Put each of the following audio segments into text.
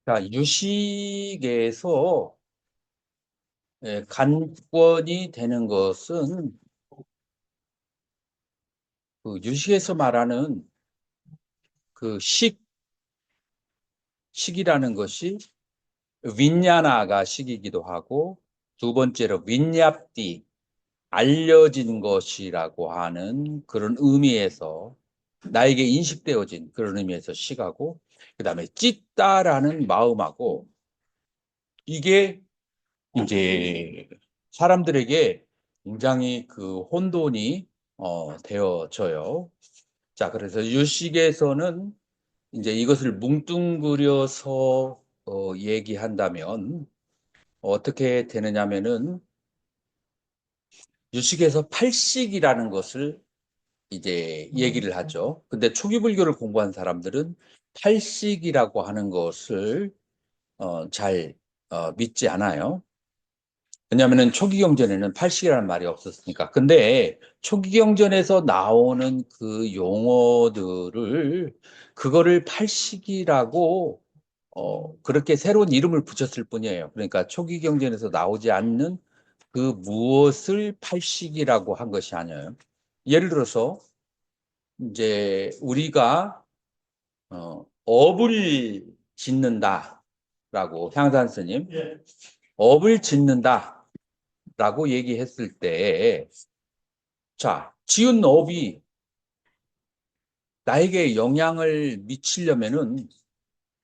자, 유식에서 간권이 되는 것은 그 유식에서 말하는 그 식이라는 것이 윈야나가 식이기도 하고 두 번째로 윈yap디, 알려진 것이라고 하는 그런 의미에서 나에게 인식되어진 그런 의미에서 식하고 그다음에 찢다라는 마음하고 이게 이제 사람들에게 굉장히 그 혼돈이 되어져요. 자, 그래서 유식에서는 이제 이것을 뭉뚱그려서 얘기한다면 어떻게 되느냐면은 유식에서 팔식이라는 것을 이제 얘기를 하죠. 근데 초기 불교를 공부한 사람들은 팔식이라고 하는 것을 잘 믿지 않아요. 왜냐하면 초기 경전에는 팔식이라는 말이 없었으니까. 근데 초기 경전에서 나오는 그 용어들을 그거를 팔식이라고 그렇게 새로운 이름을 붙였을 뿐이에요. 그러니까 초기 경전에서 나오지 않는 그 무엇을 팔식이라고 한 것이 아니에요. 예를 들어서 이제 우리가 업을 짓는다라고 향산 스님, 업을 짓는다. 라고 얘기했을 때, 자, 지은 업이 나에게 영향을 미치려면은,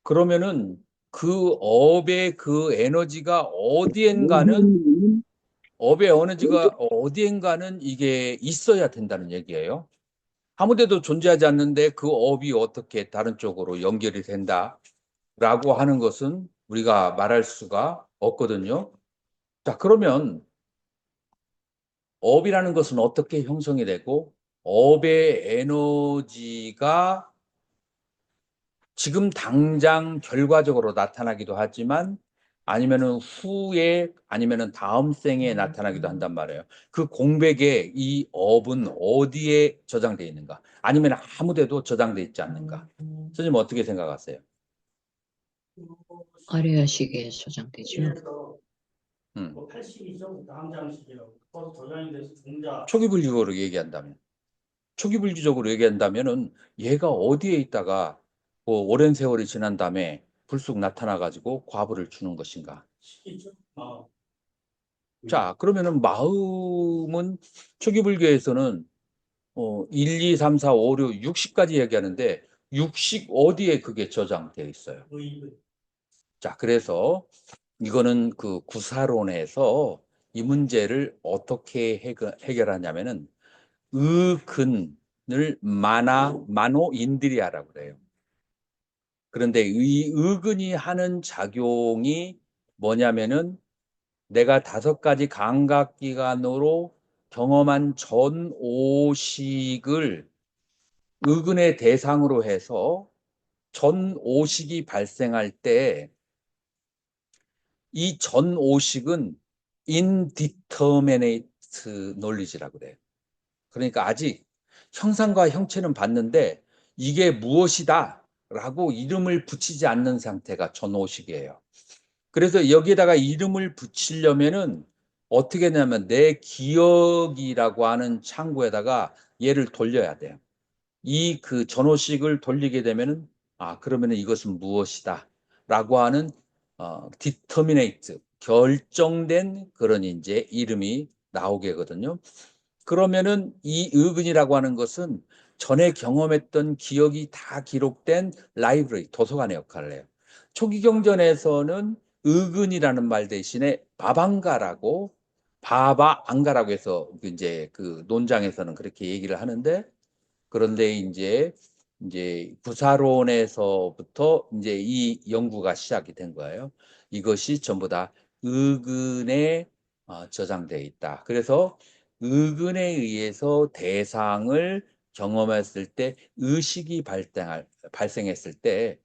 그러면은 그 업의 그 에너지가 업의 에너지가 어디엔가는 이게 있어야 된다는 얘기예요. 아무데도 존재하지 않는데 그 업이 어떻게 다른 쪽으로 연결이 된다라고 하는 것은 우리가 말할 수가 없거든요. 자, 그러면 업이라는 것은 어떻게 형성이 되고 업의 에너지가 지금 당장 결과적으로 나타나기도 하지만 아니면은 후에 아니면은 다음 생에 나타나기도 한단 말이에요. 그 공백에 이 업은 어디에 저장되어 있는가? 아니면 아무데도 저장되어 있지 않는가? 선생님 어떻게 생각하세요? 아래아식에 저장되죠. 음. 초기 불교로 얘기한다면. 초기불기적으로 얘기한다면은 얘가 어디에 있다가 뭐 오랜 세월이 지난 다음에 불쑥 나타나 가지고 과부를 주는 것인가? 자, 그러면은 마음은 초기불교에서는 1, 2, 3, 4, 5, 6, 60까지 얘기하는데 육식 어디에 그게 저장되어 있어요? 자, 그래서 이거는 그 구사론에서 이 문제를 어떻게 해결하냐면은 의근을 마노 인드리아라고 그래요. 그런데 이 의근이 하는 작용이 뭐냐면은 내가 5가지 감각기관으로 경험한 전오식을 의근의 대상으로 해서 전오식이 발생할 때 이 전오식은 indeterminate knowledge라고 그래요. 그러니까 아직 형상과 형체는 봤는데 이게 무엇이다 라고 이름을 붙이지 않는 상태가 전오식이에요. 그래서 여기에다가 이름을 붙이려면은 어떻게 되냐면 내 기억이라고 하는 창구에다가 얘를 돌려야 돼요. 이 그 전오식을 돌리게 되면은 그러면은 이것은 무엇이다 라고 하는 determinate 결정된 그런 이제 이름이 나오게거든요. 그러면은 이 의근이라고 하는 것은 전에 경험했던 기억이 다 기록된 라이브러리, 도서관의 역할을 해요. 초기 경전에서는 의근이라는 말 대신에 바방가라고 바바안가라고 해서 이제 그 논장에서는 그렇게 얘기를 하는데 그런데 이제 부사론에서부터 이제 이 연구가 시작이 된 거예요. 이것이 전부 다 의근에 저장되어 있다. 그래서 의근에 의해서 대상을 경험했을 때 의식이 발생했을 때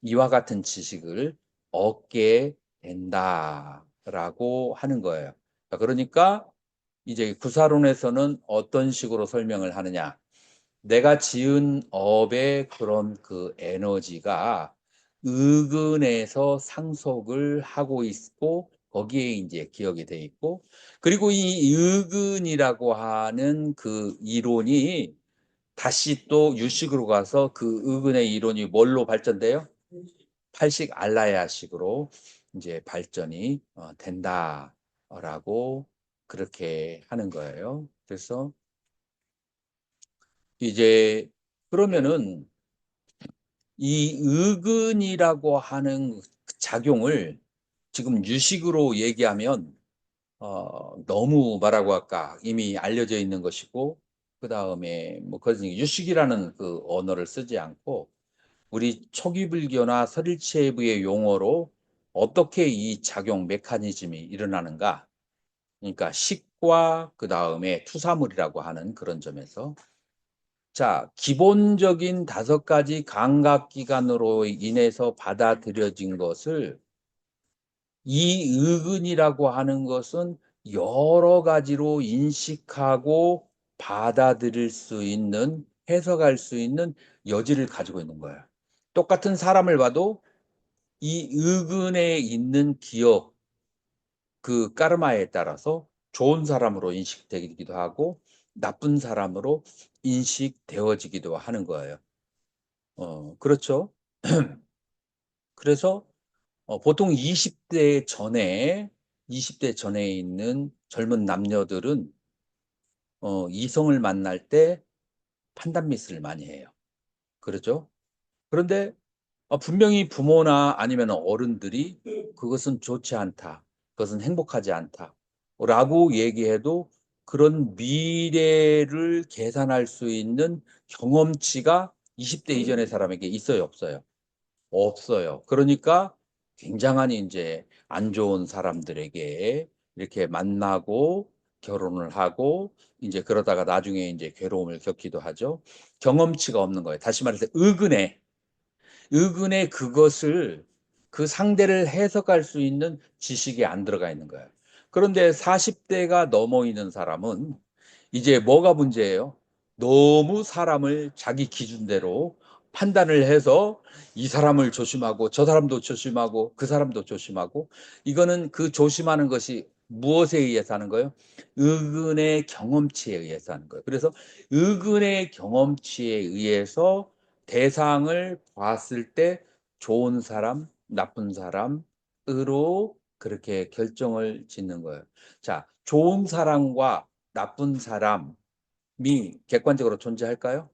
이와 같은 지식을 얻게 된다라고 하는 거예요. 그러니까 이제 구사론에서는 어떤 식으로 설명을 하느냐? 내가 지은 업의 그런 그 에너지가 의근에서 상속을 하고 있고 거기에 이제 기억이 돼 있고 그리고 이 의근이라고 하는 그 이론이 다시 또 유식으로 가서 그 의근의 이론이 뭘로 발전돼요? 팔식 알라야식으로 이제 발전이 된다라고 그렇게 하는 거예요. 그래서 이제 그러면은 이 의근이라고 하는 작용을 지금 유식으로 얘기하면 너무 뭐라고 할까 이미 알려져 있는 것이고 그 다음에 뭐 그래서 유식이라는 그 언어를 쓰지 않고 우리 초기 불교나 설일체부의 용어로 어떻게 이 작용 메커니즘이 일어나는가 그러니까 식과 그 다음에 투사물이라고 하는 그런 점에서 자, 기본적인 5가지 감각기관으로 인해서 받아들여진 것을 이 의근이라고 하는 것은 여러 가지로 인식하고 받아들일 수 있는, 해석할 수 있는 여지를 가지고 있는 거예요. 똑같은 사람을 봐도 이 의근에 있는 기억, 그 까르마에 따라서 좋은 사람으로 인식되기도 하고 나쁜 사람으로 인식되어지기도 하는 거예요. 그렇죠. 그래서 보통 20대 전에 있는 젊은 남녀들은 이성을 만날 때 판단 미스를 많이 해요. 그렇죠? 그런데 분명히 부모나 아니면 어른들이 그것은 좋지 않다. 그것은 행복하지 않다. 라고 얘기해도 그런 미래를 계산할 수 있는 경험치가 20대 이전의 사람에게 있어요, 없어요? 없어요. 그러니까 굉장한 이제 안 좋은 사람들에게 이렇게 만나고 결혼을 하고 이제 그러다가 나중에 이제 괴로움을 겪기도 하죠. 경험치가 없는 거예요. 다시 말해서 의근에 그것을 그 상대를 해석할 수 있는 지식이 안 들어가 있는 거예요. 그런데 40대가 넘어 있는 사람은 이제 뭐가 문제예요? 너무 사람을 자기 기준대로 판단을 해서 이 사람을 조심하고 저 사람도 조심하고 그 사람도 조심하고 이거는 그 조심하는 것이 무엇에 의해서 하는 거예요? 의근의 경험치에 의해서 하는 거예요. 그래서 의근의 경험치에 의해서 대상을 봤을 때 좋은 사람, 나쁜 사람으로 그렇게 결정을 짓는 거예요. 자, 좋은 사람과 나쁜 사람이 객관적으로 존재할까요?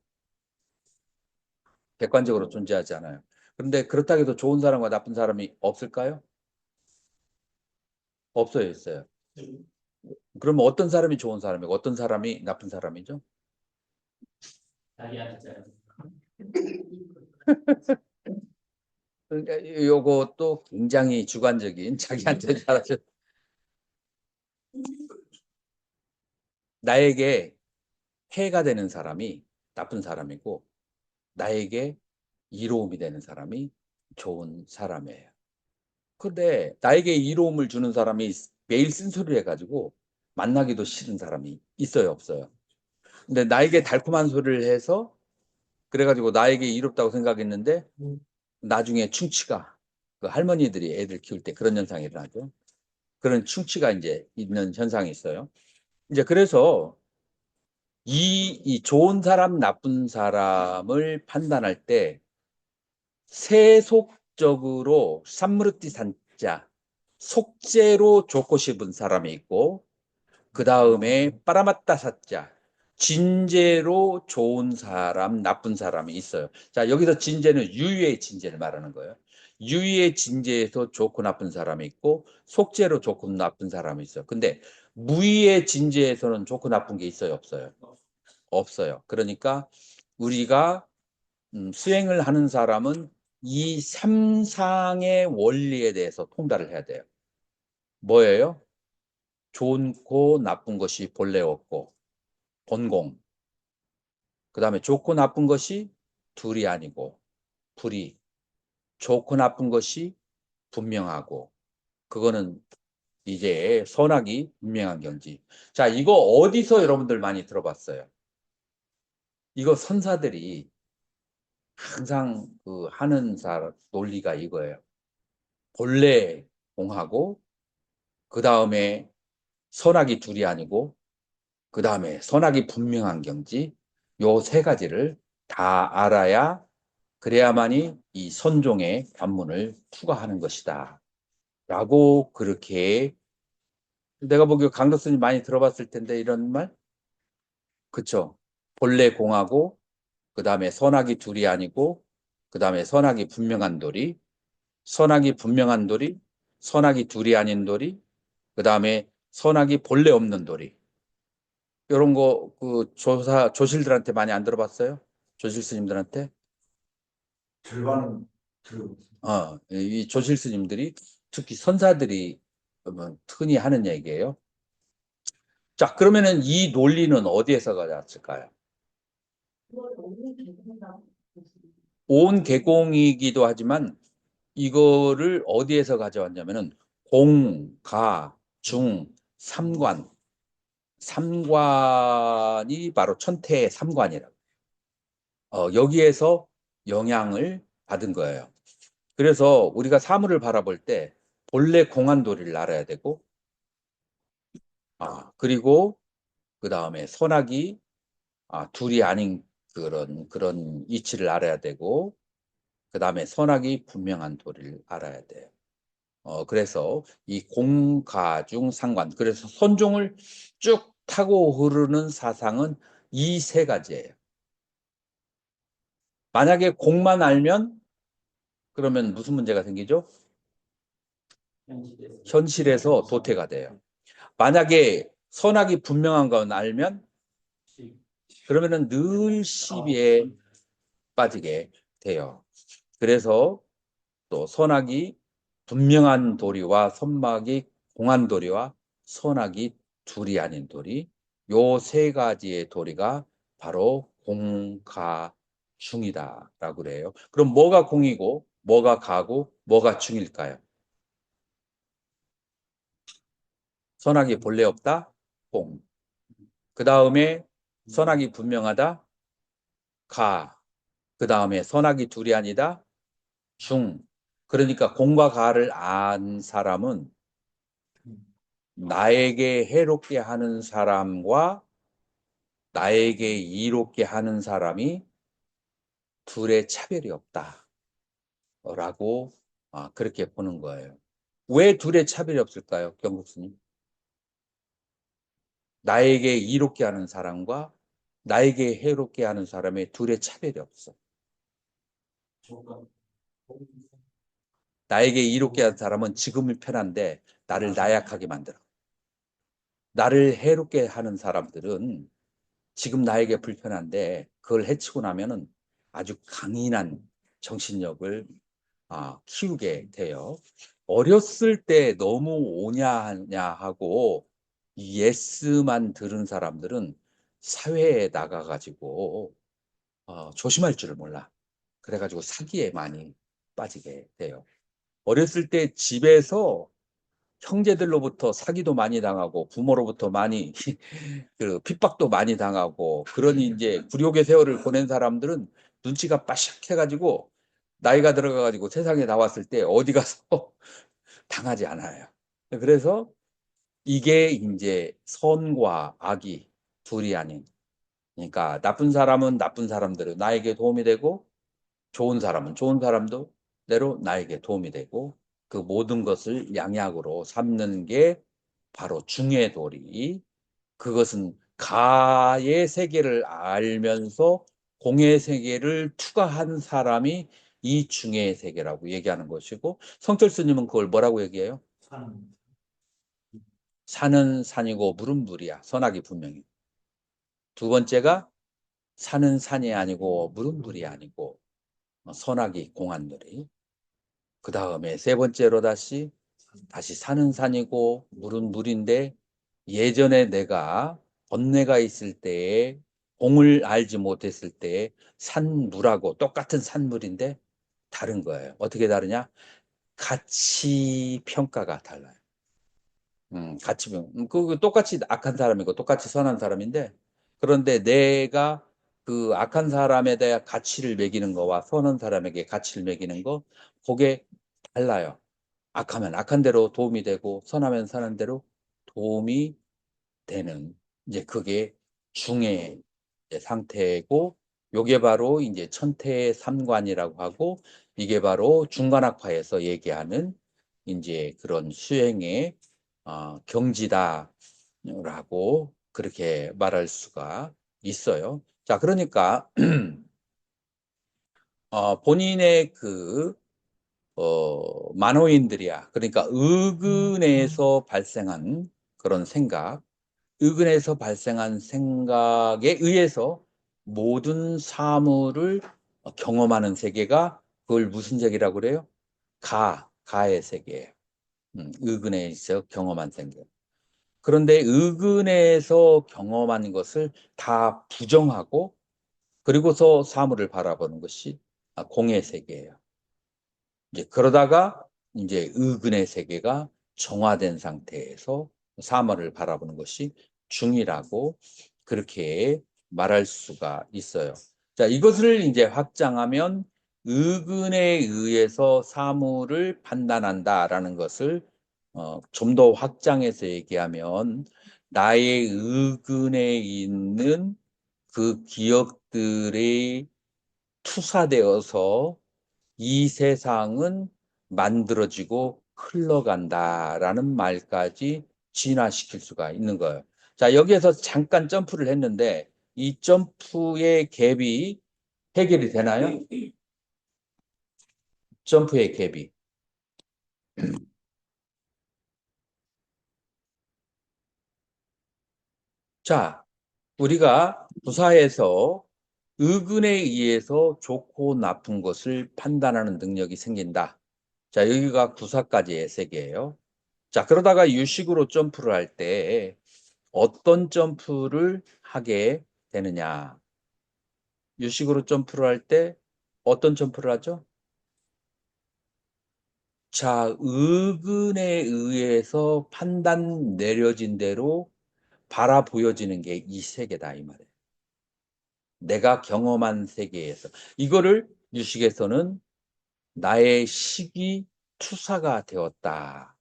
객관적으로 존재하지 않아요. 그런데 그렇다고 해도 좋은 사람과 나쁜 사람이 없을까요? 없어요, 있어요. 그러면 어떤 사람이 좋은 사람이고 어떤 사람이 나쁜 사람이죠? 그러니까 요것도 굉장히 주관적인 자기한테 잘하죠. 나에게 해가 되는 사람이 나쁜 사람이고 나에게 이로움이 되는 사람이 좋은 사람이에요. 근데 나에게 이로움을 주는 사람이 매일 쓴소리를 해가지고 만나기도 싫은 사람이 있어요, 없어요? 근데 나에게 달콤한 소리를 해서 그래가지고 나에게 이롭다고 생각했는데 나중에 충치가 그 할머니들이 애들 키울 때 그런 현상이 일어나죠. 그런 충치가 이제 있는 현상이 있어요. 이제 그래서 이 좋은 사람, 나쁜 사람을 판단할 때 세속적으로 산무르띠 산자 속죄로 좋고 싶은 사람이 있고 그 다음에 빠라마따 사자 진죄로 좋은 사람, 나쁜 사람이 있어요. 자, 여기서 진죄는 유의의 진죄를 말하는 거예요. 유의의 진죄에서 좋고 나쁜 사람이 있고 속죄로 좋고 나쁜 사람이 있어요. 근데 무의의 진죄에서는 좋고 나쁜 게 있어요, 없어요? 없어요. 그러니까 우리가 수행을 하는 사람은 이 삼상의 원리에 대해서 통달을 해야 돼요. 뭐예요? 좋고 나쁜 것이 본래 없고 본공. 그 다음에 좋고 나쁜 것이 둘이 아니고 불이. 좋고 나쁜 것이 분명하고 그거는 이제 선악이 분명한 경지. 자, 이거 어디서 여러분들 많이 들어봤어요? 이거 선사들이 항상 그 하는 사람 논리가 이거예요. 본래 공하고 그 다음에 선악이 둘이 아니고 그 다음에 선악이 분명한 경지 요 세 가지를 다 알아야 그래야만이 이 선종의 관문을 투과하는 것이다. 라고 그렇게 내가 보기에 강도 스님 많이 들어봤을 텐데 이런 말? 그쵸? 본래 공하고 그 다음에 선악이 둘이 아니고 그 다음에 선악이 분명한 도리 선악이 분명한 도리 선악이 둘이 아닌 도리 그 다음에 선악이 본래 없는 도리 이런 거 그 조실들한테 많이 안 들어봤어요? 조실 스님들한테? 절반은 들어보세요. 이 조실 스님들이 특히 선사들이 흔히 하는 얘기예요. 자, 그러면은 이 논리는 어디에서 가져왔을까요? 온 계공이기도 하지만 이거를 어디에서 가져왔냐면은 공, 가, 중, 삼관. 삼관이 바로 천태의 삼관이라고. 여기에서 영향을 받은 거예요. 그래서 우리가 사물을 바라볼 때 본래 공안도리를 알아야 되고, 그리고 그 다음에 선악이 둘이 아닌 그런 이치를 알아야 되고, 그 다음에 선악이 분명한 도리를 알아야 돼요. 그래서 이 공가중 상관, 그래서 선종을 쭉 타고 흐르는 사상은 이 세 가지예요. 만약에 공만 알면 그러면 무슨 문제가 생기죠? 현실에서 도태가 돼요. 만약에 선악이 분명한 건 알면 그러면은 늘 시비에 빠지게 돼요. 그래서 또 선악이 분명한 도리와 선악이 공한 도리와 선악이 둘이 아닌 도리 요 세 가지의 도리가 바로 공가중이다라고 그래요. 그럼 뭐가 공이고 뭐가 가고 뭐가 중일까요? 선악이 본래 없다? 공. 그 다음에 선악이 분명하다? 가. 그 다음에 선악이 둘이 아니다? 중. 그러니까 공과 가를 안 사람은 나에게 해롭게 하는 사람과 나에게 이롭게 하는 사람이 둘의 차별이 없다라고 그렇게 보는 거예요. 왜 둘의 차별이 없을까요, 경국스님? 나에게 이롭게 하는 사람과 나에게 해롭게 하는 사람의 둘의 차별이 없어. 나에게 이롭게 하는 사람은 지금이 편한데 나를 나약하게 만들어. 나를 해롭게 하는 사람들은 지금 나에게 불편한데 그걸 해치고 나면은 아주 강인한 정신력을 키우게 돼요. 어렸을 때 너무 오냐냐 하고 예스만 들은 사람들은 사회에 나가가지고 조심할 줄을 몰라. 그래가지고 사기에 많이 빠지게 돼요. 어렸을 때 집에서 형제들로부터 사기도 많이 당하고 부모로부터 많이 그 핍박도 많이 당하고 그러니 이제 굴욕의 세월을 보낸 사람들은 눈치가 빠삭해가지고 나이가 들어가가지고 세상에 나왔을 때 어디 가서 당하지 않아요. 그래서 이게 이제 선과 악이 둘이 아닌 그러니까 나쁜 사람은 나쁜 사람대로 나에게 도움이 되고 좋은 사람은 좋은 사람도 대로 나에게 도움이 되고 그 모든 것을 양약으로 삼는 게 바로 중의 도리. 그것은 가의 세계를 알면서 공의 세계를 투과한 사람이 이 중의 세계라고 얘기하는 것이고 성철 스님은 그걸 뭐라고 얘기해요? 산은 산이고 물은 물이야. 선악이 분명히. 두 번째가 산은 산이 아니고 물은 물이 아니고 선악이 공한들이. 그 다음에 세 번째로 다시 산은 산이고 물은 물인데 예전에 내가 번뇌가 있을 때에 공을 알지 못했을 때에 산물하고 똑같은 산물인데 다른 거예요. 어떻게 다르냐? 가치 평가가 달라요. 가치 평. 그 똑같이 악한 사람이고 똑같이 선한 사람인데 그런데 내가 그 악한 사람에 대한 가치를 매기는 거와 선한 사람에게 가치를 매기는 거, 그게 달라요. 악하면 악한 대로 도움이 되고, 선하면 선한 대로 도움이 되는, 이제 그게 중의 이제 상태고, 요게 바로 이제 천태의 삼관이라고 하고, 이게 바로 중간학파에서 얘기하는 이제 그런 수행의 경지다라고 그렇게 말할 수가 있어요. 자, 그러니까 본인의 만호인들이야. 그러니까 의근에서 발생한 그런 생각, 의근에서 발생한 생각에 의해서 모든 사물을 경험하는 세계가, 그걸 무슨 세계라고 그래요? 가의 세계예요. 의근에서 경험한 세계. 그런데 의근에서 경험한 것을 다 부정하고, 그리고서 사물을 바라보는 것이 공의 세계예요. 이제 그러다가 이제 의근의 세계가 정화된 상태에서 사물을 바라보는 것이 중이라고 그렇게 말할 수가 있어요. 자, 이것을 이제 확장하면 의근에 의해서 사물을 판단한다라는 것을 좀 더 확장해서 얘기하면, 나의 의근에 있는 그 기억들이 투사되어서 이 세상은 만들어지고 흘러간다라는 말까지 진화시킬 수가 있는 거예요. 자, 여기에서 잠깐 점프를 했는데, 이 점프의 갭이 해결이 되나요? 점프의 갭이. 자, 우리가 부사에서 의근에 의해서 좋고 나쁜 것을 판단하는 능력이 생긴다. 자, 여기가 구사까지의 세계예요. 자, 그러다가 유식으로 점프를 할 때 어떤 점프를 하게 되느냐? 유식으로 점프를 할 때 어떤 점프를 하죠? 자, 의근에 의해서 판단 내려진 대로 바라 보여지는 게 이 세계다, 이 말이에요. 내가 경험한 세계에서. 이거를 유식에서는 나의 식이 투사가 되었다라고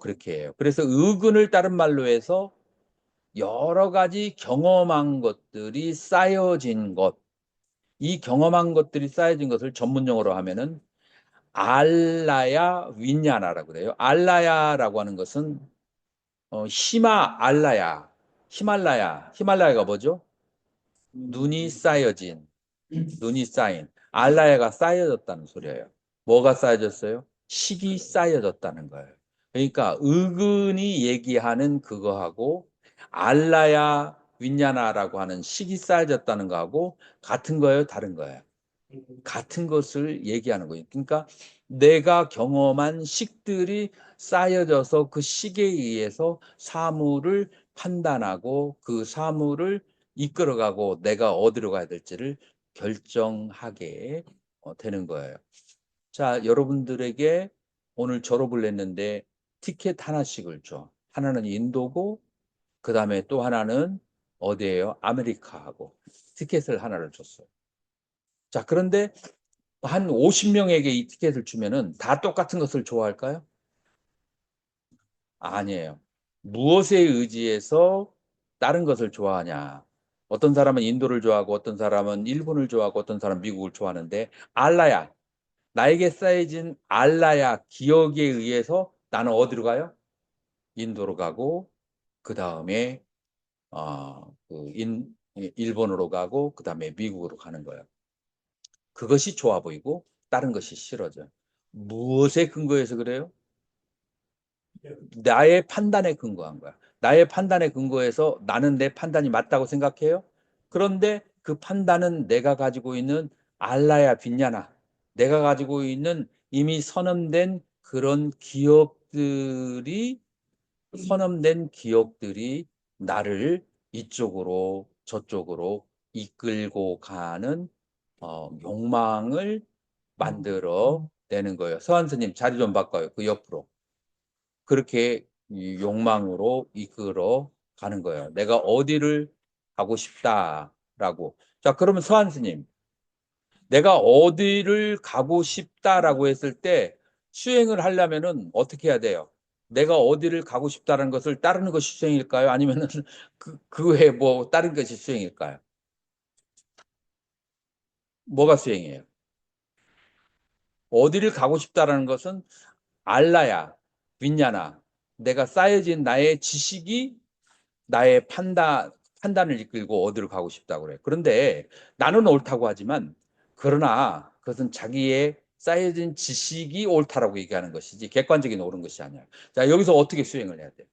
그렇게 해요. 그래서 의근을 다른 말로 해서 여러 가지 경험한 것들이 쌓여진 것, 이 경험한 것들이 쌓여진 것을 전문용어로 하면은 알라야 윈야나라고 그래요. 알라야라고 하는 것은 알라야, 히말라야가 뭐죠? 눈이 쌓여진, 눈이 쌓인, 알라야가 쌓여졌다는 소리예요. 뭐가 쌓여졌어요? 식이 쌓여졌다는 거예요. 그러니까 의근이 얘기하는 그거하고 알라야 윈야나라고 하는 식이 쌓여졌다는 거하고 같은 거예요, 다른 거예요? 같은 것을 얘기하는 거예요. 그러니까 내가 경험한 식들이 쌓여져서 그 식에 의해서 사물을 판단하고 그 사물을 이끌어가고 내가 어디로 가야 될지를 결정하게 되는 거예요. 자, 여러분들에게 오늘 졸업을 했는데 티켓 하나씩을 줘. 하나는 인도고, 그 다음에 또 하나는 어디예요? 아메리카하고 티켓을 하나를 줬어요. 자, 그런데 한 50명에게 이 티켓을 주면은 다 똑같은 것을 좋아할까요? 아니에요. 무엇에 의지해서 다른 것을 좋아하냐? 어떤 사람은 인도를 좋아하고, 어떤 사람은 일본을 좋아하고, 어떤 사람은 미국을 좋아하는데, 알라야, 나에게 쌓여진 알라야 기억에 의해서 나는 어디로 가요? 인도로 가고, 그 다음에 일본으로 가고, 그 다음에 미국으로 가는 거예요. 그것이 좋아 보이고 다른 것이 싫어져. 무엇에 근거해서 그래요? 나의 판단에 근거한 거야. 나의 판단에 근거해서 나는 내 판단이 맞다고 생각해요. 그런데 그 판단은 내가 가지고 있는 알라야 빈냐나, 내가 가지고 있는 이미 선언된 그런 선언된 기억들이 나를 이쪽으로 저쪽으로 이끌고 가는 욕망을 만들어 내는 거예요. 서한 스님 자리 좀 바꿔요. 그 옆으로. 그렇게 이 욕망으로 이끌어 가는 거예요. 내가 어디를 가고 싶다라고. 자, 그러면 서한 스님, 내가 어디를 가고 싶다라고 했을 때 수행을 하려면은 어떻게 해야 돼요? 내가 어디를 가고 싶다는 것을 따르는 것이 수행일까요? 아니면은 그 외에 뭐 다른 것이 수행일까요? 뭐가 수행이에요? 어디를 가고 싶다라는 것은 알라야, 윈냐나, 내가 쌓여진 나의 지식이 나의 판단을 이끌고 어디로 가고 싶다고 그래. 그런데 나는 옳다고 하지만, 그러나 그것은 자기의 쌓여진 지식이 옳다라고 얘기하는 것이지, 객관적인 옳은 것이 아니야. 자, 여기서 어떻게 수행을 해야 돼?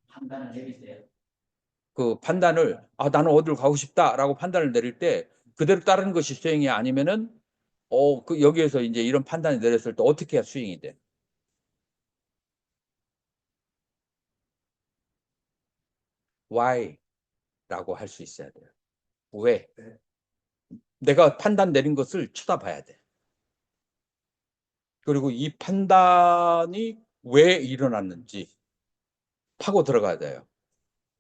판단을 내리세요. 그 판단을, 나는 어디로 가고 싶다라고 판단을 내릴 때, 그대로 따르는 것이 수행이 아니면은, 여기에서 이제 이런 판단을 내렸을 때 어떻게 해야 수행이 돼? Why? 라고 할 수 있어야 돼요. 왜? 내가 판단 내린 것을 쳐다봐야 돼. 그리고 이 판단이 왜 일어났는지 파고 들어가야 돼요.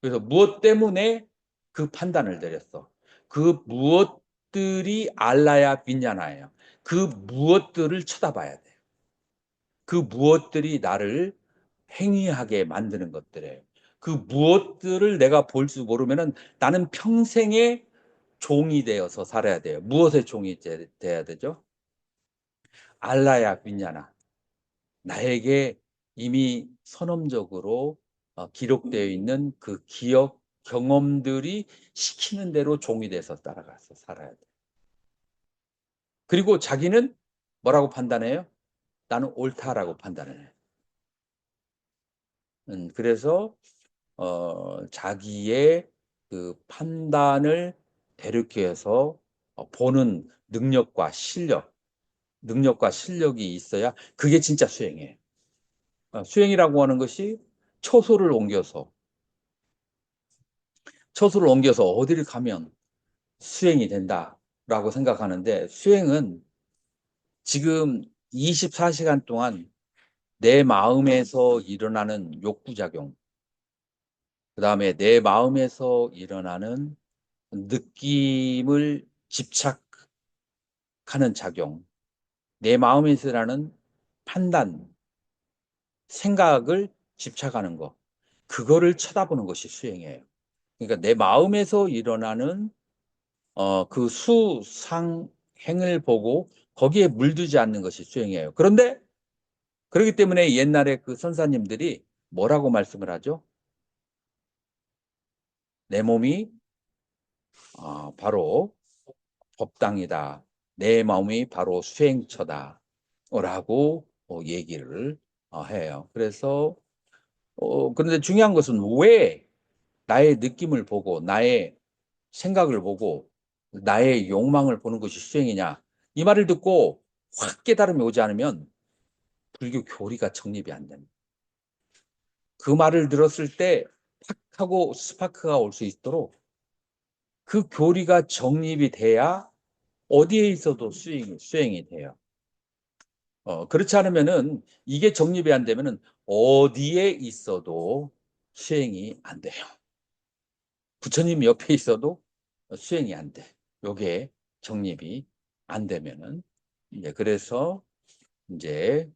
그래서 무엇 때문에 그 판단을 내렸어. 그 무엇들이 알라야 빈냐나예요. 그 무엇들을 쳐다봐야 돼요. 그 무엇들이 나를 행위하게 만드는 것들이에요. 그 무엇들을 내가 볼 줄 모르면은 나는 평생에 종이 되어서 살아야 돼요. 무엇의 종이 돼야 되죠? 알라야 빈냐나. 나에게 이미 선언적으로 기록되어 있는 그 기억, 경험들이 시키는 대로 종이 돼서 따라가서 살아야 돼. 그리고 자기는 뭐라고 판단해요? 나는 옳다라고 판단을 해. 그래서 자기의 그 판단을 대륙해 해서 보는 능력과 실력이 있어야 그게 진짜 수행이에요. 수행이라고 하는 것이 초소를 옮겨서 어디를 가면 수행이 된다라고 생각하는데, 수행은 지금 24시간 동안 내 마음에서 일어나는 욕구작용, 그 다음에 내 마음에서 일어나는 느낌을 집착하는 작용, 내 마음에서 일어나는 판단, 생각을 집착하는 거, 그거를 쳐다보는 것이 수행이에요. 그러니까 내 마음에서 일어나는 그 수상행을 보고 거기에 물들지 않는 것이 수행이에요. 그런데 그렇기 때문에 옛날에 그 선사님들이 뭐라고 말씀을 하죠? 내 몸이 바로 법당이다. 내 마음이 바로 수행처다. 라고 얘기를 해요. 그래서 그런데 중요한 것은 왜 나의 느낌을 보고 나의 생각을 보고 나의 욕망을 보는 것이 수행이냐. 이 말을 듣고 확 깨달음이 오지 않으면 불교 교리가 정립이 안 됩니다. 그 말을 들었을 때 탁 하고 스파크가 올 수 있도록 그 교리가 정립이 돼야 어디에 있어도 수행이 돼요. 그렇지 않으면은, 이게 정립이 안 되면은 어디에 있어도 수행이 안 돼요. 부처님 옆에 있어도 수행이 안 돼. 요게 정립이 안 되면은. 이제 그래서 이제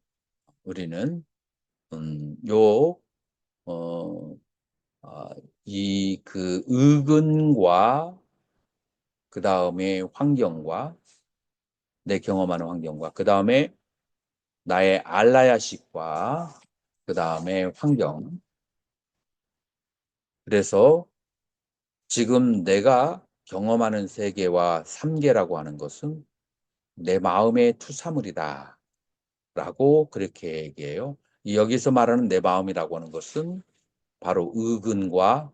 우리는 요 어, 이 그 의근과 그 다음에 환경과 내 경험하는 환경과 그 다음에 나의 알라야식과 그 다음에 환경. 그래서 지금 내가 경험하는 세계와 삼계라고 하는 것은 내 마음의 투사물이다 라고 그렇게 얘기해요. 여기서 말하는 내 마음이라고 하는 것은 바로 의근과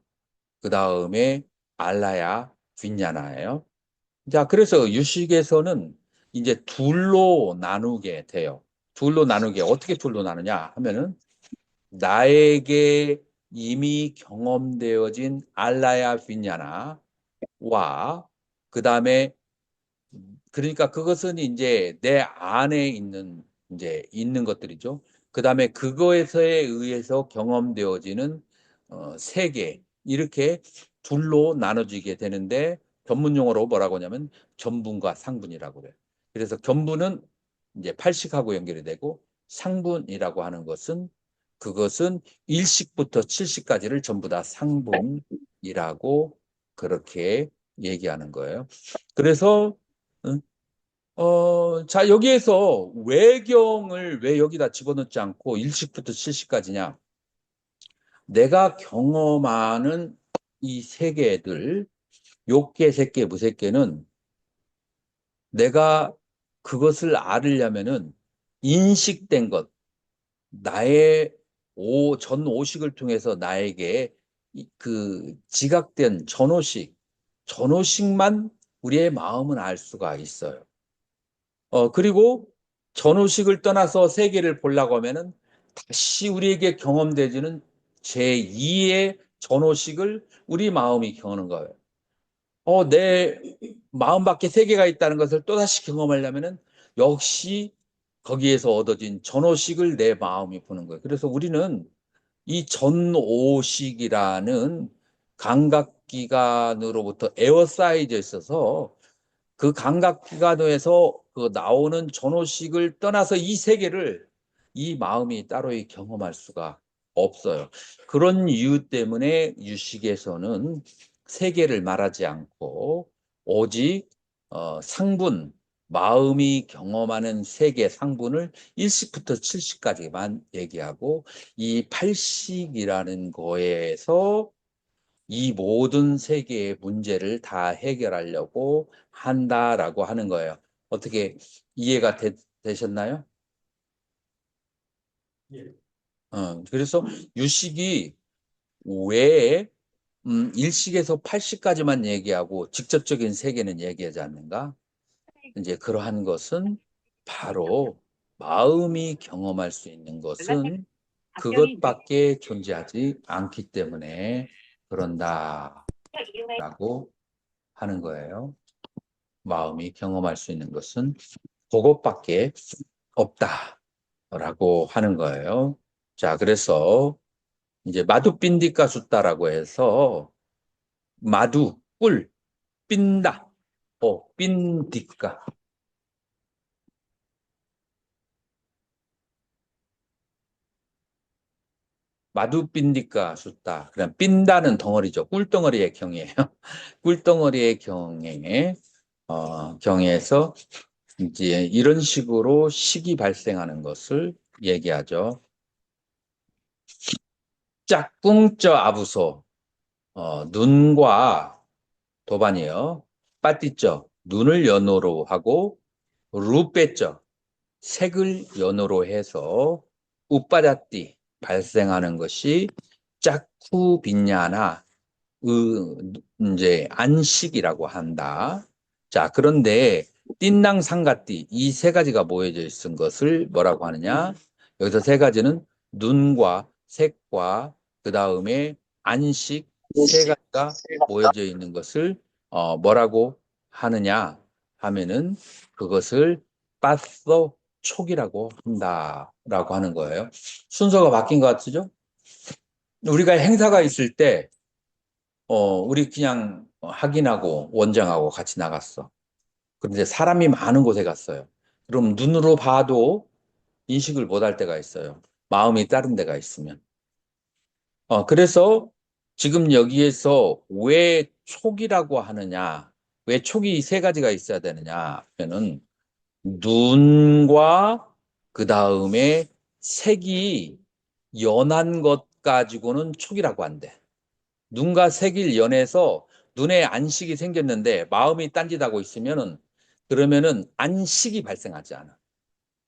그 다음에 알라야 빈야나예요. 자, 그래서 유식에서는 이제 둘로 나누게 돼요. 둘로 나누게, 어떻게 둘로 나누냐 하면은, 나에게 이미 경험되어진 알라야 빈야나와, 그 다음에, 그러니까 그것은 이제 내 안에 있는 것들이죠. 그 다음에 그거에서에 의해서 경험되어지는 세계, 이렇게 둘로 나눠지게 되는데 전문 용어로 뭐라고 하냐면 견분과 상분이라고 그래요. 그래서 견분은 이제 팔식하고 연결이 되고 상분이라고 하는 것은 그것은 1식부터 7식까지를 전부 다 상분이라고 그렇게 얘기하는 거예요. 그래서 자, 여기에서 외경을 왜 여기다 집어넣지 않고 1식부터 7식까지냐? 내가 경험하는 이 세계들, 욕계, 색계, 무색계는 내가 그것을 알으려면은 인식된 것, 나의 전 오식을 통해서 나에게 그 지각된 전오식만 우리의 마음은 알 수가 있어요. 그리고 전오식을 떠나서 세계를 보려고 하면은 다시 우리에게 경험되지는 제2의 전오식을 우리 마음이 경험하는 거예요. 내 마음 밖에 세계가 있다는 것을 또다시 경험하려면은 역시 거기에서 얻어진 전오식을 내 마음이 보는 거예요. 그래서 우리는 이 전오식이라는 감각기관으로부터 에워싸여져 있어서 그 감각기관에서 그 나오는 전오식을 떠나서 이 세계를 이 마음이 따로이 경험할 수가 없어요. 그런 이유 때문에 유식에서는 세계를 말하지 않고 오직 상분, 마음이 경험하는 세계 상분을 1식부터 7식까지만 얘기하고 이 8식이라는 거에서 이 모든 세계의 문제를 다 해결하려고 한다라고 하는 거예요. 어떻게 이해가 되셨나요? 예. 그래서 유식이 왜 일식에서 8식까지만 얘기하고 직접적인 세계는 얘기하지 않는가? 이제 그러한 것은 바로 마음이 경험할 수 있는 것은 그것밖에 존재하지 않기 때문에 그런다라고 하는 거예요. 마음이 경험할 수 있는 것은 그것밖에 없다라고 하는 거예요. 자, 그래서 이제 마두빈디까 숫다라고 해서 마두, 꿀, 빈다, 빈디까. 마두빈디까 숫다. 그냥 빈다는 덩어리죠. 꿀덩어리의 경이에요. 꿀덩어리의 경에서 이제 이런 식으로 식이 발생하는 것을 얘기하죠. 짝꿍쩌 아부소. 눈과 도반이요. 빠띠쩌. 눈을 연호로 하고 루빼쩌. 색을 연호로 해서 우빠자띠 발생하는 것이 짝쿠 빈야나 이제 안식이라고 한다. 자, 그런데 띵랑 상가띠 이 세 가지가 모여져 있은 것을 뭐라고 하느냐? 여기서 세 가지는 눈과 색과 그 다음에 안식 세 가지가 모여져 있는 것을 뭐라고 하느냐 하면은 그것을 빠서 촉이라고 한다라고 하는 거예요. 순서가 바뀐 것 같죠? 우리가 행사가 있을 때 우리 그냥 학인하고 원장하고 같이 나갔어. 그런데 사람이 많은 곳에 갔어요. 그럼 눈으로 봐도 인식을 못할 때가 있어요. 마음이 다른 데가 있으면. 그래서 지금 여기에서 왜 촉이라고 하느냐, 왜 촉이 세 가지가 있어야 되느냐 하면은 눈과 그 다음에 색이 연한 것 가지고는 촉이라고 한대. 눈과 색을 연해서 눈에 안식이 생겼는데 마음이 딴짓하고 있으면은 그러면은 안식이 발생하지 않아.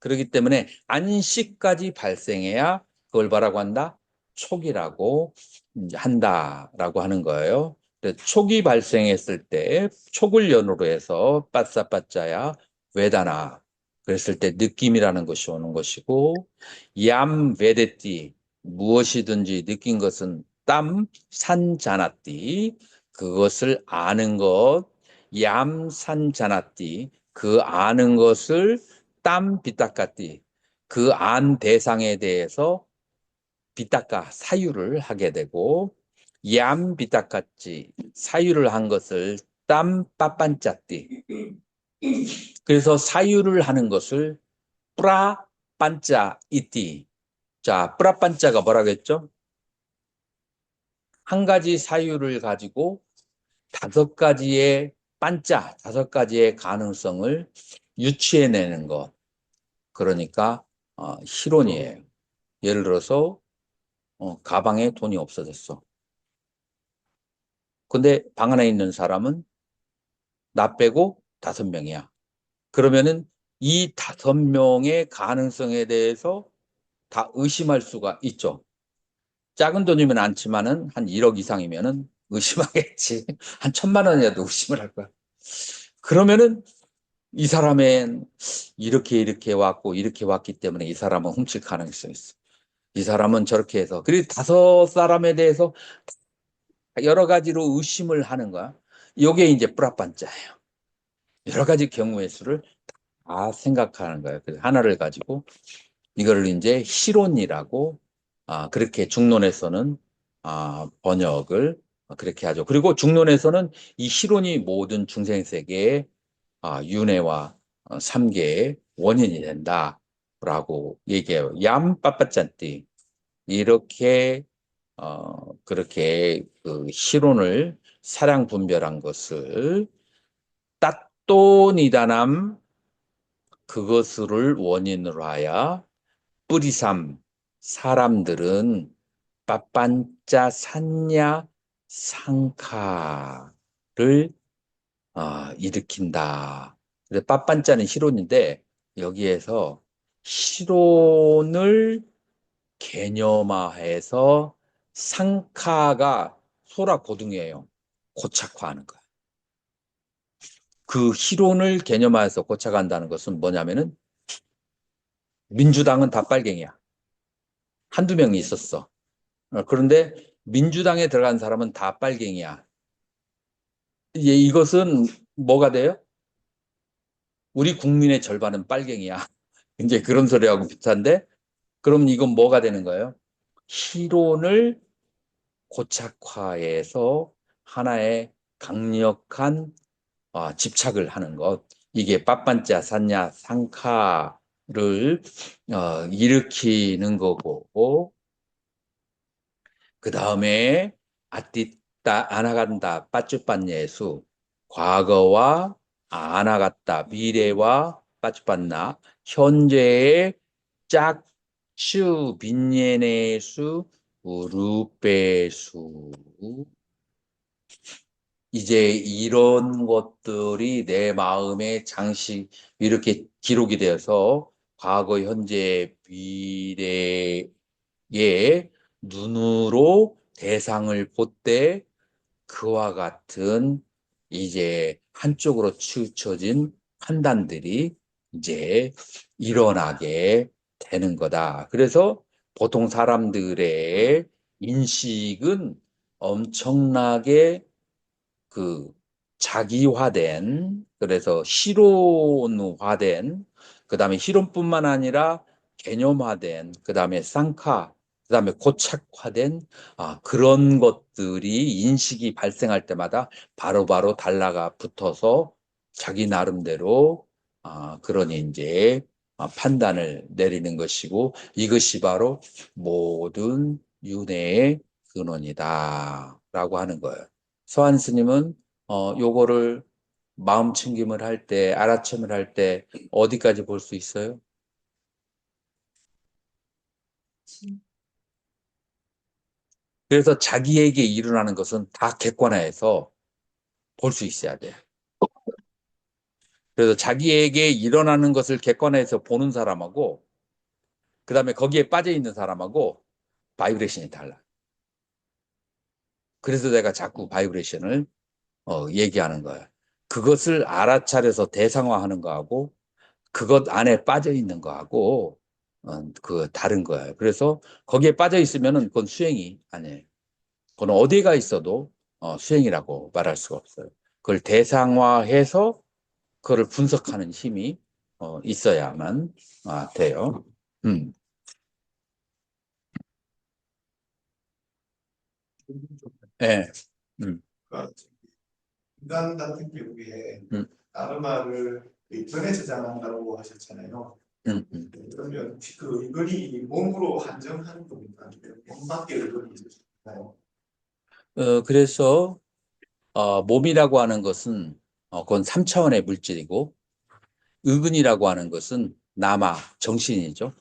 그렇기 때문에 안식까지 발생해야 그걸 뭐라고 한다? 촉이라고 한다라고 하는 거예요. 촉이 발생했을 때 촉을 연으로 해서 빠싸빠짜야 외다나 그랬을 때 느낌이라는 것이 오는 것이고 얌 베데띠 무엇이든지 느낀 것은 땀 산자나띠 그것을 아는 것 얌산자나띠 그 아는 것을 땀 비닦아띠 그 안 대상에 대해서 비닦아 사유를 하게 되고 얌비딱같이 사유를 한 것을 땀 빠빤짜띠. 그래서 사유를 하는 것을 뿌라 반짜 이띠. 자, 뿌라 반짜가 뭐라겠죠? 한 가지 사유를 가지고 다섯 가지의 반짜, 다섯 가지의 가능성을 유추해내는 것. 그러니까 실론이에요. 예를 들어서 가방에 돈이 없어졌어. 근데 방 안에 있는 사람은 나 빼고 5명이야. 그러면은 이 5명의 가능성에 대해서 다 의심할 수가 있죠. 작은 돈이면 않지만은 한 1억 이상이면은 의심하겠지. 한 1,000만 원이라도 의심을 할 거야. 그러면은 이 사람은 이렇게 왔고 이렇게 왔기 때문에 이 사람은 훔칠 가능성이 있어. 이 사람은 저렇게 해서. 그리고 5사람에 대해서 여러 가지로 의심을 하는 거야. 이게 이제 뿌라반자예요. 여러 가지 경우의 수를 다 생각하는 거예요. 그래서 하나를 가지고 이거를 이제 실론이라고 그렇게 중론에서는 번역을 그렇게 하죠. 그리고 중론에서는 이 실론이 모든 중생세계의 윤회와 삼계의 원인이 된다라고 얘기해요. 얌빠빠짠띠 이렇게 그렇게 그 실론을 사량 분별한 것을 따또니다남 그것을 원인으로 하여 뿌리삼 사람들은 빠빤짜 산냐 상카를 일으킨다. 그래서 빠빤짜는 실론인데 여기에서 실론을 개념화해서 상카가 소라고등이에요. 고착화하는 거야. 그 실론을 개념화해서 고착한다는 것은 뭐냐면은 민주당은 다 빨갱이야. 한두 명이 있었어. 그런데 민주당에 들어간 사람은 다 빨갱이야. 이것은 뭐가 돼요? 우리 국민의 절반은 빨갱이야. 이제 그런 소리하고 비슷한데, 그럼 이건 뭐가 되는 거예요? 실론을 고착화해서 하나의 강력한 집착을 하는 것. 이게 빠빤짜 산냐 상카를 일으키는 거고, 그 다음에 아띠따 아나간다 빠쭈빤예수 과거와 아나갔다 미래와 빠쭈빤나 현재의 짝추 빈예네수 우루빼수 이제 이런 것들이 내 마음에 장식 이렇게 기록이 되어서 과거 현재 미래의 눈으로 대상을 볼때 그와 같은 이제 한쪽으로 치우쳐진 판단들이 이제 일어나게 되는 거다. 그래서 보통 사람들의 인식은 엄청나게 그 자기화된, 그래서 실론화된, 그 다음에 실론뿐만 아니라 개념화된, 그 다음에 쌍카, 그 다음에 고착화된 그런 것들이 인식이 발생할 때마다 바로바로 달라가 붙어서 자기 나름대로 그러니 이제 판단을 내리는 것이고 이것이 바로 모든 윤회의 근원이다 라고 하는 거예요. 서한 스님은 요거를 마음 챙김을 할 때, 알아챈을 할 때 어디까지 볼 수 있어요? 그래서 자기에게 일어나는 것은 다 객관화해서 볼 수 있어야 돼. 그래서 자기에게 일어나는 것을 객관화해서 보는 사람하고 그 다음에 거기에 빠져 있는 사람하고 바이브레이션이 달라. 그래서 내가 자꾸 바이브레이션을 얘기하는 거야. 그것을 알아차려서 대상화하는 거하고 그것 안에 빠져 있는 거하고 그 다른 거예요. 그래서 거기에 빠져 있으면은 그건 수행이 아니에요. 그건 어디가 있어도 수행이라고 말할 수가 없어요. 그걸 대상화해서 그걸 분석하는 힘이 있어야만 돼요. 음. 예. 음, 그러니까 인간 같은 경우에 음. 다른 말을 전에 저장한다고 하셨잖아요. 음. 그러면 혹시 그 의견이 몸으로 한정하는 겁니까? 아니면 몸 밖에 의견이 있으실까요? 그래서 몸이라고 하는 것은 그건 3차원의 물질이고 의근이라고 하는 것은 남아 정신이죠.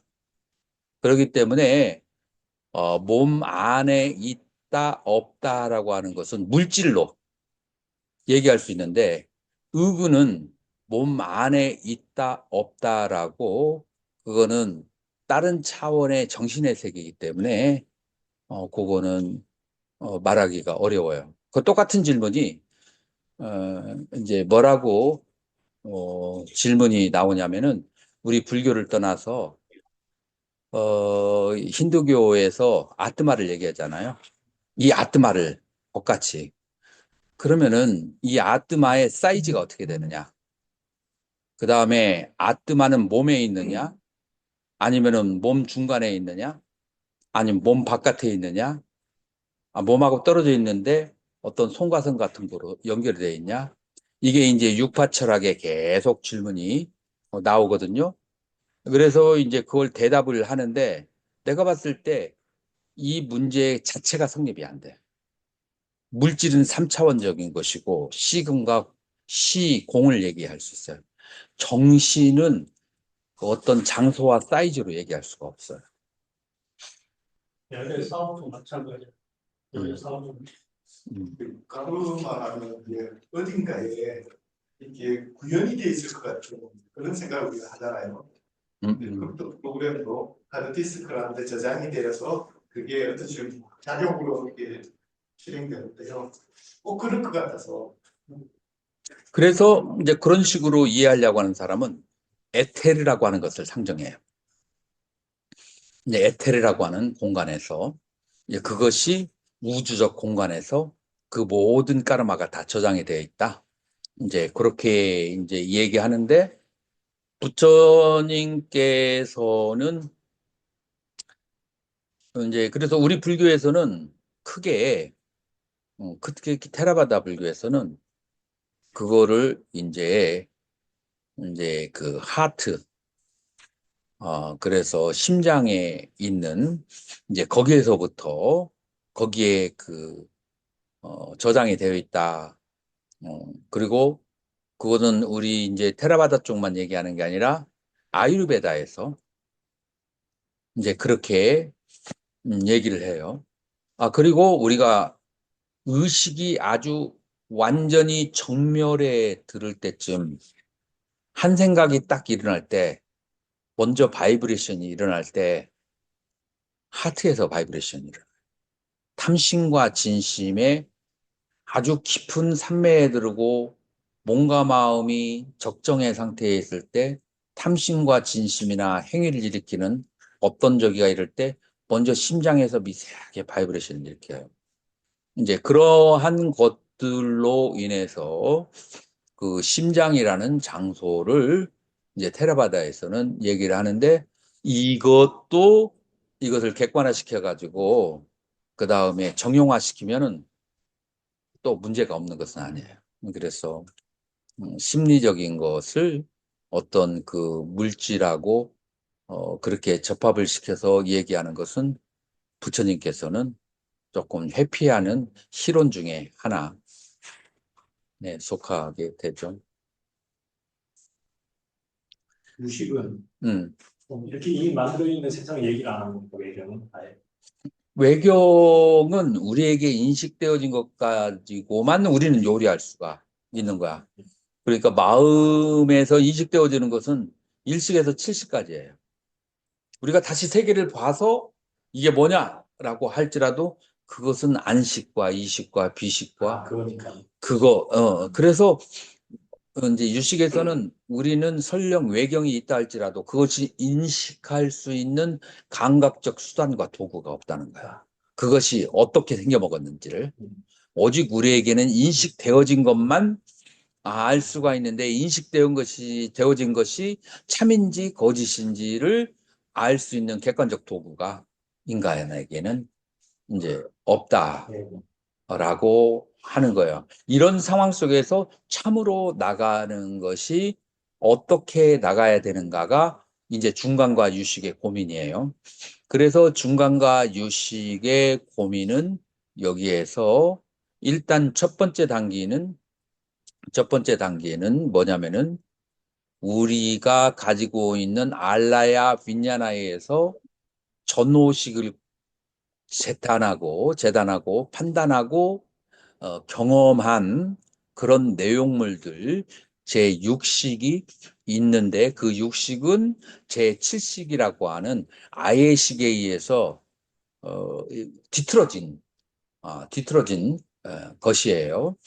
그렇기 때문에 몸 안에 있다 없다라고 하는 것은 물질로 얘기할 수 있는데 의근은 몸 안에 있다 없다라고 그거는 다른 차원의 정신의 세계이기 때문에 그거는 말하기가 어려워요. 그 똑같은 질문이 이제 뭐라고 질문이 나오냐면은 우리 불교를 떠나서 힌두교에서 아트마를 얘기하잖아요. 이 아트마를 똑같이 그러면은 이 아트마의 사이즈가 어떻게 되느냐? 그 다음에 아트마는 몸에 있느냐? 아니면은 몸 중간에 있느냐? 아니면 몸 바깥에 있느냐? 몸하고 떨어져 있는데 어떤 송가선 같은 거로 연결되어 있냐? 이게 이제 육파 철학에 계속 질문이 나오거든요. 그래서 이제 그걸 대답을 하는데 내가 봤을 때 이 문제 자체가 성립이 안 돼. 물질은 3차원적인 것이고 시금과 시공을 얘기할 수 있어요. 정신은 그 어떤 장소와 사이즈로 얘기할 수가 없어요. 연애 사업도 마찬가지야. 연애 사업도 가르마라는 게 어딘가에 이렇게 구현이 돼 있을 것 같은 그런 생각을 우리가 하잖아요. 컴퓨터 프로그램도 하드디스크라는 데 저장이 되어서 그게 어떤 식으로 자동으로 이렇게 실행되는데요. 꼭 그럴 것 같아서. 그래서 이제 그런 식으로 이해하려고 하는 사람은 에테르라고 하는 것을 상정해요. 이제 에테르라고 하는 공간에서 이제 그것이 우주적 공간에서 그 모든 까르마가 다 저장이 되어 있다. 이제 그렇게 이제 얘기하는데 부처님께서는 이제 그래서 우리 불교에서는 크게 특히 테라바다 불교에서는 그거를 이제 그 하트 그래서 심장에 있는 이제 거기에서부터 거기에 그 저장이 되어 있다. 그리고 그거는 우리 이제 테라바다 쪽만 얘기하는 게 아니라 아유르베다에서 이제 그렇게 얘기를 해요. 그리고 우리가 의식이 아주 완전히 정멸에 들을 때쯤 한 생각이 딱 일어날 때 먼저 바이브레이션이 일어날 때 하트에서 바이브레이션이 일어나요. 탐심과 진심의 아주 깊은 산매에 들고 몸과 마음이 적정의 상태에 있을 때 탐심과 진심이나 행위를 일으키는 없던 저기가 이럴 때 먼저 심장에서 미세하게 바이브레이션을 일으켜요. 이제 그러한 것들로 인해서 그 심장이라는 장소를 이제 테라바다에서는 얘기를 하는데 이것을 객관화시켜 가지고 그 다음에 정형화시키면은 또 문제가 없는 것은 아니에요. 그래서 심리적인 것을 어떤 그 물질하고 그렇게 접합을 시켜서 얘기하는 것은 부처님께서는 조금 회피하는 실론 중에 하나 네, 속하게 되죠. 유식은 음. 이렇게 이 만들어 있는 세상 얘기를 안 하는 거 외교는 아예. 외경은 우리에게 인식되어진 것 가지고만 우리는 요리할 수가 있는 거야. 그러니까 마음에서 인식되어지는 것은 1식에서 70까지예요. 우리가 다시 세계를 봐서 이게 뭐냐라고 할지라도 그것은 안식과 이식과 비식과 그러니까. 그래서 이제 유식에서는 우리는 설령 외경이 있다 할지라도 그것이 인식할 수 있는 감각적 수단과 도구가 없다는 거야. 그것이 어떻게 생겨먹었는지를. 오직 우리에게는 인식되어진 것만 알 수가 있는데 되어진 것이 참인지 거짓인지를 알 수 있는 객관적 도구가 인간에게는 이제 없다. 네. 라고 하는 거예요. 이런 상황 속에서 참으로 나가는 것이 어떻게 나가야 되는가가 이제 중간과 유식의 고민이에요. 그래서 중간과 유식의 고민은 여기에서 일단 첫 번째 단계는 뭐냐면은 우리가 가지고 있는 알라야 빈야나에서 전오식을 재단하고 판단하고 경험한 그런 내용물들 제6식이 있는데 그 6식은 제7식이라고 하는 아예식에 의해서 뒤틀어진 것이에요.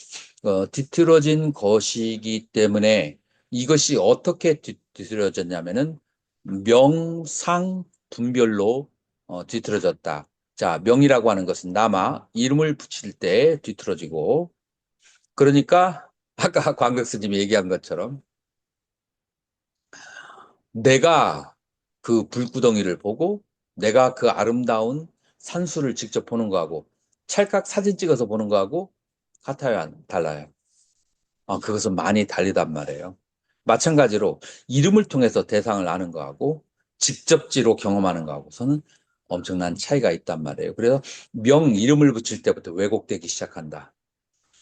뒤틀어진 것이기 때문에 이것이 어떻게 뒤틀어졌냐면은 명상 분별로 뒤틀어졌다. 자, 명이라고 하는 것은 남아 이름을 붙일 때 뒤틀어지고 그러니까 아까 광극 스님이 얘기한 것처럼 내가 그 불구덩이를 보고 내가 그 아름다운 산수를 직접 보는 거하고 찰칵 사진 찍어서 보는 거하고 같아요, 달라요? 그것은 많이 다르단 말이에요. 마찬가지로 이름을 통해서 대상을 아는 거하고 직접지로 경험하는 거하고서는 엄청난 차이가 있단 말이에요. 그래서 이름을 붙일 때부터 왜곡되기 시작한다.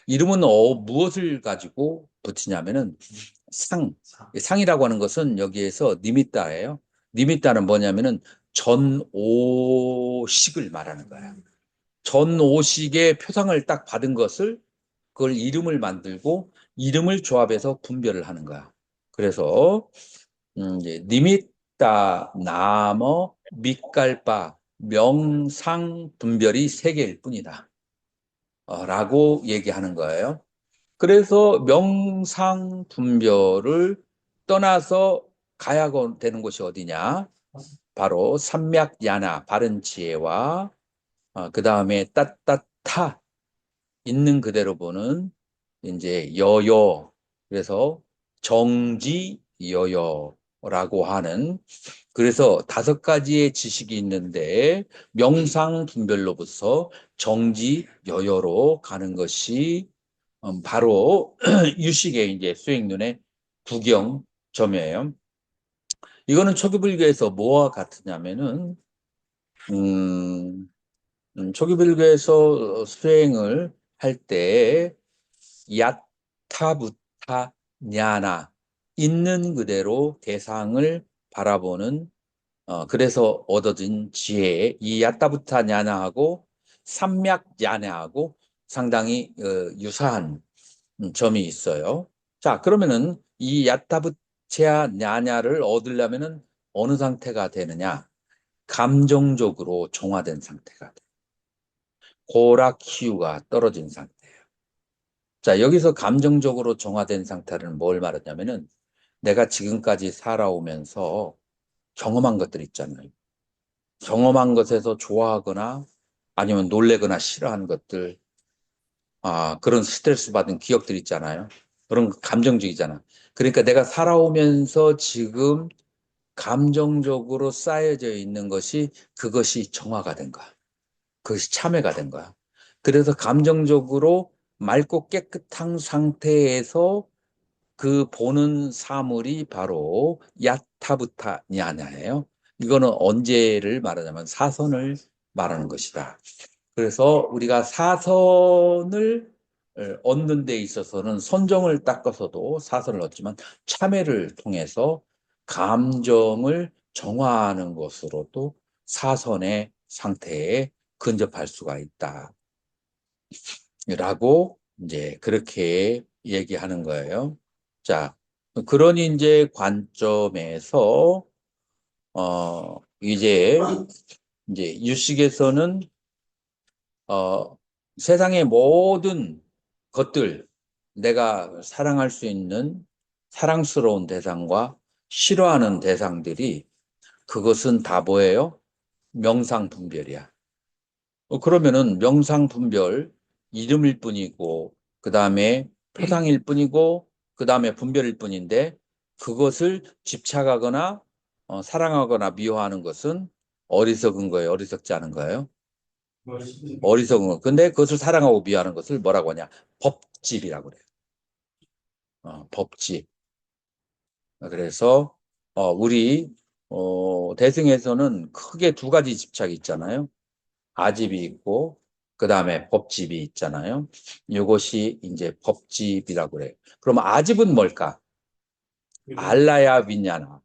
이름은 무엇을 가지고 붙이냐면은 상이라고 하는 것은 여기에서 니미따예요. 니미따는 뭐냐면은 전오식을 말하는 거예요. 전오식의 표상을 딱 받은 것을 그걸 이름을 만들고 이름을 조합해서 분별을 하는 거야. 그래서 이제 니미따, 나머, 밑갈바, 명상 분별이 세 개일 뿐이다. 라고 얘기하는 거예요. 그래서 명상 분별을 떠나서 가야 되는 곳이 어디냐? 바로 삼맥야나, 바른 지혜와 그 다음에 따따타, 있는 그대로 보는 이제 여여, 그래서 정지 여여라고 하는, 그래서 5가지의 지식이 있는데 명상 분별로부터 정지 여여로 가는 것이 바로 유식의 이제 수행론의 구경점이에요. 이거는 초기불교에서 뭐와 같으냐면은 초기불교에서 수행을 할 때 야타부타 냐나, 있는 그대로 대상을 바라보는 그래서 얻어진 지혜, 이 야타부타 냐나하고 삼맥 냐나하고 상당히 유사한 점이 있어요. 자, 그러면은 이 야타부차 냐냐를 얻으려면은 어느 상태가 되느냐? 감정적으로 정화된 상태가 돼. 고락희유가 떨어진 상태예요. 자, 여기서 감정적으로 정화된 상태는 뭘 말하냐면은 내가 지금까지 살아오면서 경험한 것들 있잖아요. 경험한 것에서 좋아하거나 아니면 놀래거나 싫어하는 것들, 그런 스트레스 받은 기억들 있잖아요. 그런 거 감정적이잖아. 그러니까 내가 살아오면서 지금 감정적으로 쌓여져 있는 것이 그것이 정화가 된 거야. 그것이 참회가 된 거야. 그래서 감정적으로 맑고 깨끗한 상태에서 그 보는 사물이 바로 야타부타 냐냐예요. 이거는 언제를 말하냐면 사선을 말하는 것이다. 그래서 우리가 사선을 얻는 데 있어서는 선정을 닦아서도 사선을 얻지만 참회를 통해서 감정을 정화하는 것으로도 사선의 상태에 근접할 수가 있다. 라고 이제 그렇게 얘기하는 거예요. 자, 그런 이제 관점에서 이제 유식에서는 세상의 모든 것들, 내가 사랑할 수 있는 사랑스러운 대상과 싫어하는 대상들이 그것은 다 뭐예요? 명상분별이야. 그러면은 명상분별 이름일 뿐이고 그 다음에 표상일 뿐이고 그 다음에 분별일 뿐인데 그것을 집착하거나 사랑하거나 미워하는 것은 어리석은 거예요? 어리석지 않은 거예요? 어리석은 거. 근데 그것을 사랑하고 미워하는 것을 뭐라고 하냐? 법집이라고 그래요. 법집. 그래서 우리 대승에서는 크게 두 가지 집착이 있잖아요. 아집이 있고 그 다음에 법집이 있잖아요. 이것이 이제 법집이라고 그래요. 그럼 아집은 뭘까? 알라야 윈냐나.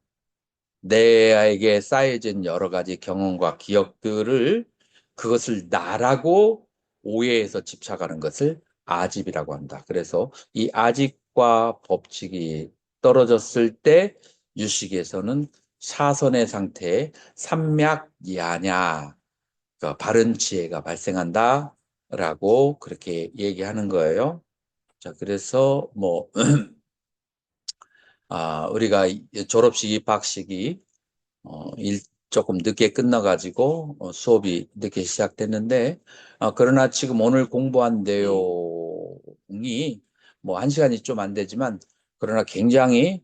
내에게 쌓여진 여러 가지 경험과 기억들을 그것을 나라고 오해해서 집착하는 것을 아집이라고 한다. 그래서 이 아집과 법칙이 떨어졌을 때 유식에서는 사선의 상태에 삼맥야냐, 그러니까 바른 지혜가 발생한다라고 그렇게 얘기하는 거예요. 자, 그래서 뭐 우리가 졸업식 입학식이 조금 늦게 끝나가지고 수업이 늦게 시작됐는데 그러나 지금 오늘 공부한 내용이 뭐 한 시간이 좀 안 되지만 그러나 굉장히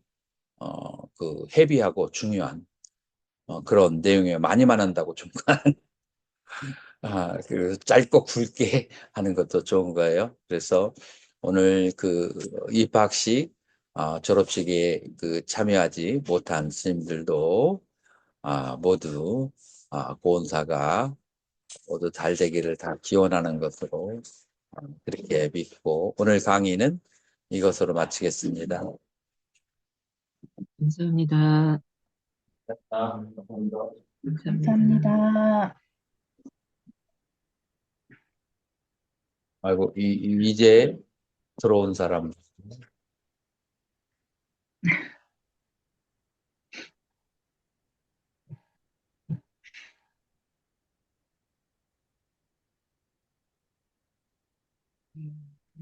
그 헤비하고 중요한 그런 내용이에요. 많이만 한다고 좀 그 짧고 굵게 하는 것도 좋은 거예요. 그래서 오늘 그 입학식 졸업식에 그 참여하지 못한 스님들도 모두 고은사가 모두 잘 되기를 다 기원하는 것으로 그렇게 믿고 오늘 강의는 이것으로 마치겠습니다. 감사합니다. 감사합니다. 감사합니다. 감사합니다. 아이고 이제 들어온 사람